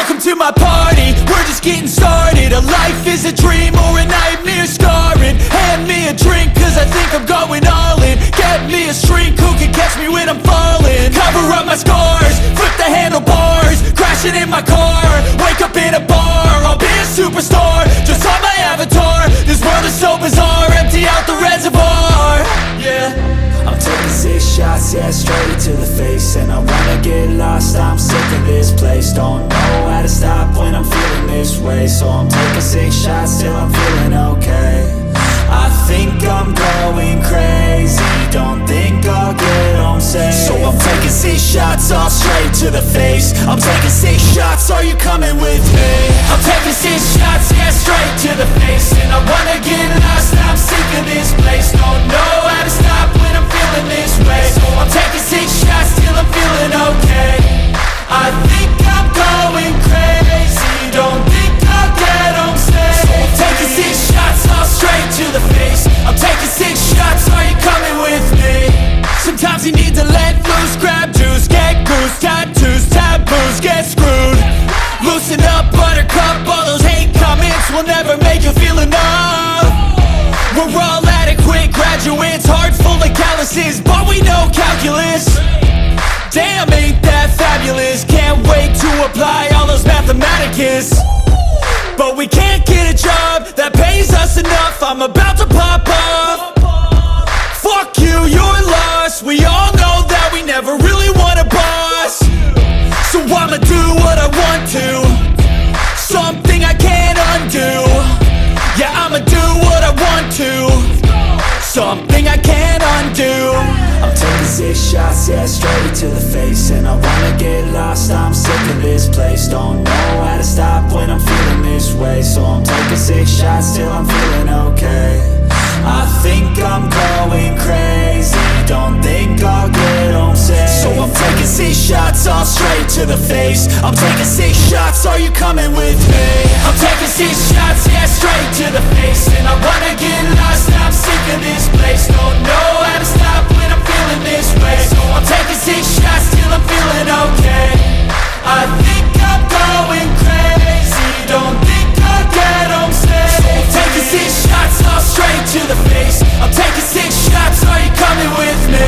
Welcome to my party, we're just getting started. A life is a dream or a nightmare scarring. Hand me a drink cause I think I'm going all in. Get me a shrink who can catch me when I'm falling. Cover up my scars, flip the handlebars, crashing in my car, wake up in a bar. I'll be a superstar, just on my avatar. This world is so bizarre, empty out the reservoir. Yeah, I'm taking 6 shots, yeah, straight to the face. And I wanna get lost, I'm sick of this place. Don't know how to stop when I'm feeling this way. So I'm taking 6 shots till I'm feeling okay. I think I'm going crazy, don't think I'll get home safe. So I'm taking 6 shots, all straight to the face. I'm taking 6 shots, are you coming with me? I'm taking 6 shots, yeah, straight to the face. And I wanna get lost, I'm sick of this place. Don't know how to stop when I'm feeling this way. So I'm taking 6 shots till I'm feeling okay. I think I'm going crazy, don't think I'll get home safe. So I'm taking 6 shots, all straight to the face. I'm taking 6 shots, are you coming with me? sometimes you need to let loose, grab juice, get goose, tattoos, taboos, get screwed. Loosen up, buttercup, all those hate comments will never make you feel enough. We're all adequate graduates, hearts full of calluses, but we know calculus. Damn, ain't that fabulous? Can't wait to apply all those mathematicus. But we can't get a job that pays us enough. I'm about to pop up. Fuck you, you're lost. We all know that we never really want a boss. So I'ma do what I want to, something I can't undo. Yeah, I'ma do what I want to, something I can't undo. I'm taking 6 shots, yeah, straight to the face. And I wanna get lost, I'm sick of this place. Don't know how to stop when I'm feeling this way. So I'm taking 6 shots till I'm feeling okay. I think I'm going crazy, don't think I'll get home safe. So I'm taking 6 shots, all straight to the face. I'm taking 6 shots, are you coming with me? I'm taking 6 shots, yeah, straight to the face. And I wanna get lost, I'm sick of this place. Don't know how to stop when I'm feeling this way. So I'm taking 6 shots till I'm feeling okay. I think I'm going crazy, don't think I'll get home safe. So I'm taking 6 shots, all straight to the face. I'm taking 6 shots, are you coming with me?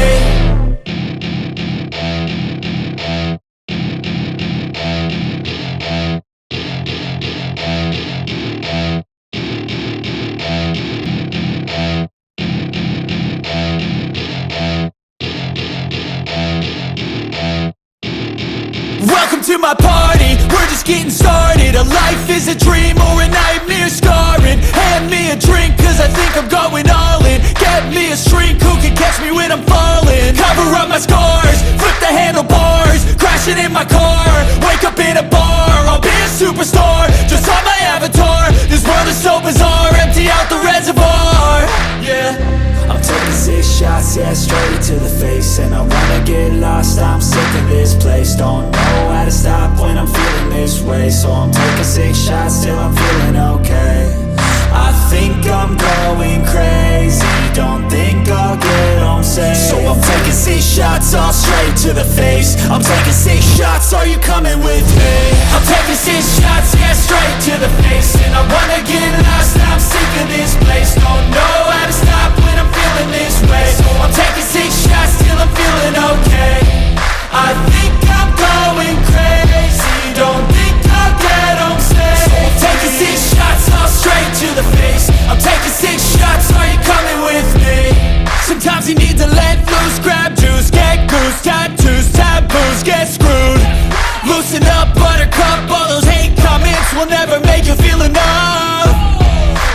Welcome to my party, we're just getting started. A life is a dream or a nightmare scarring. Hand me a drink cause I think I'm going all in. Get me a shrink who can catch me when I'm falling. Cover up my scars, flip the handlebars, crashing in my car, wake up in a bar. I'll be a superstar, just on my avatar. This world is so bizarre, empty out the reservoir. Yeah, I'm taking 6 shots, yeah, straight to the face. And I wanna get lost, I'm sick of this place. Don't know how to stop when I'm feeling this way. So I'm taking 6 shots till I'm feeling okay. I think I'm going crazy, don't think I'll get home safe. So I'm taking 6 shots, all straight to the face. I'm taking 6 shots, are you coming with me? I'm taking 6 shots, yeah, straight to the face. And I wanna get lost, I'm sick of this place. Don't know how to stop when I'm feeling this way. So I'm taking 6 shots till I'm feeling okay. I think I'm going crazy, don't think I'll get home safe. So I'm taking 6 shots, all straight to the face. I'm taking 6 shots, are you coming with me? Sometimes you need to let loose, grab juice, get goose, tattoos, taboos, get screwed. Loosen up, buttercup, all those hate comments will never make you feel enough.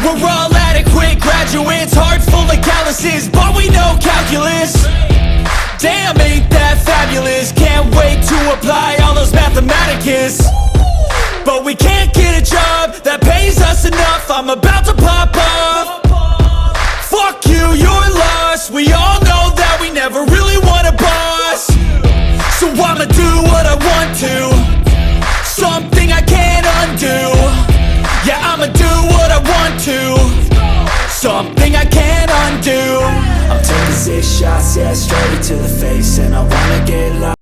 We're all adequate graduates, hearts full of calluses, but we know calculus. Damn, ain't that fabulous? Can't wait to apply all those mathematicus. But we can't get a job that pays us enough. I'm about to pop up. Fuck you, you're lost. We all know that we never really want a boss. So I'ma do what I want to, something I can't undo. Yeah, I'ma do what I want to, something I can't undo. I'm taking 6 shots, yeah, straight to the face. And I wanna get lost.